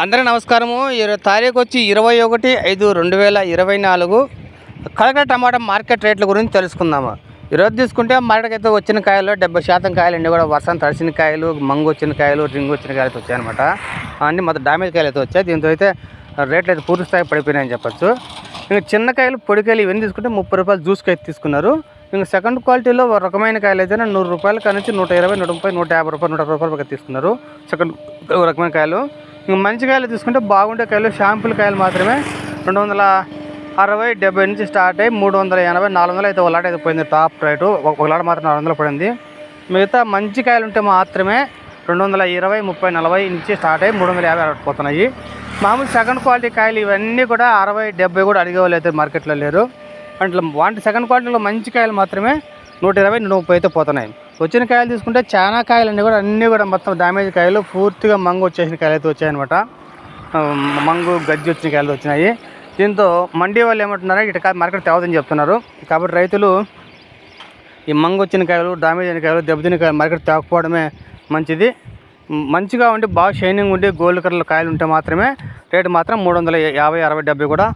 అందరికీ నమస్కారము. తారీఖు వచ్చి 21/5/2024 కలకడ టమాటా మార్కెట్ రేట్ల గురించి తెలుసుకుందాము. ఈరోజు తీసుకుంటే మార్కెట్కి అయితే వచ్చిన కాయలు 70% కాయలు అన్నీ కూడా వర్షం తడిసిన కాయలు, మంగు వచ్చిన కాయలు, రింగ్ వచ్చిన కాయలు అయితే వచ్చాయన్నమాట. అన్నీ మొత్తం డామేజ్ కాయలు అయితే వచ్చాయి. దీంతో అయితే రేట్లు అయితే పూర్తి స్థాయి పడిపోయినాయని చెప్పచ్చు. ఇంకా చిన్న కాయలు, పొడి కాయలు ఇవన్నీ తీసుకుంటే 30 రూపాయలు జ్యూస్కి అయితే తీసుకున్నారు. ఇంకా సెకండ్ క్వాలిటీలో రకమైన కాయలు అయితే 100 రూపాయల నుంచి 120, 130, 150 రూపాయలు, 160 రూపాయలకి తీసుకున్నారు సెకండ్ రకమైన కాయలు. ఇంకా మంచి కాయలు తీసుకుంటే బాగుండే కాయలు, షాంపుల్ కాయలు మాత్రమే 260, 70 నుంచి స్టార్ట్ అయ్యి 380, 400 అయితే ఒక లాట్ అయితే పోయింది. టాప్ రేటు ఒక లాట్ మాత్రం 400 పడింది. మిగతా మంచి కాయలు ఉంటే మాత్రమే 220, 30, 40 నుంచి స్టార్ట్ అయ్యి 350 పోతున్నాయి. మామూలు సెకండ్ క్వాలిటీ కాయలు ఇవన్నీ కూడా 60, 70 కూడా అడిగే వాళ్ళు అయితే మార్కెట్లో లేరు. అంటే వాటి సెకండ్ క్వాలిటీలో మంచి కాయలు మాత్రమే 120, 130 అయితే పోతున్నాయి. వచ్చిన కాయలు తీసుకుంటే చాలా కాయలు అన్నీ కూడా మొత్తం డ్యామేజ్ కాయలు, పూర్తిగా మంగు వచ్చేసిన కాయలు అయితే వచ్చాయన్నమాట. మంగు గజ్జి వచ్చిన కాయలు వచ్చినాయి. దీంతో మండీ వాళ్ళు ఏమంటున్నారో ఇటు మార్కెట్ తేవదని చెప్తున్నారు. కాబట్టి రైతులు ఈ మంగు వచ్చిన కాయలు, డ్యామేజ్ అయిన కాయలు, దెబ్బతిన కాయలు మార్కెట్ తేకపోవడమే మంచిది. మంచిగా ఉండి బాగా షైనింగ్ ఉండి గోల్డ్ కలర్ కాయలు ఉంటే మాత్రమే రేటు మాత్రం 350, 60, 70 కూడా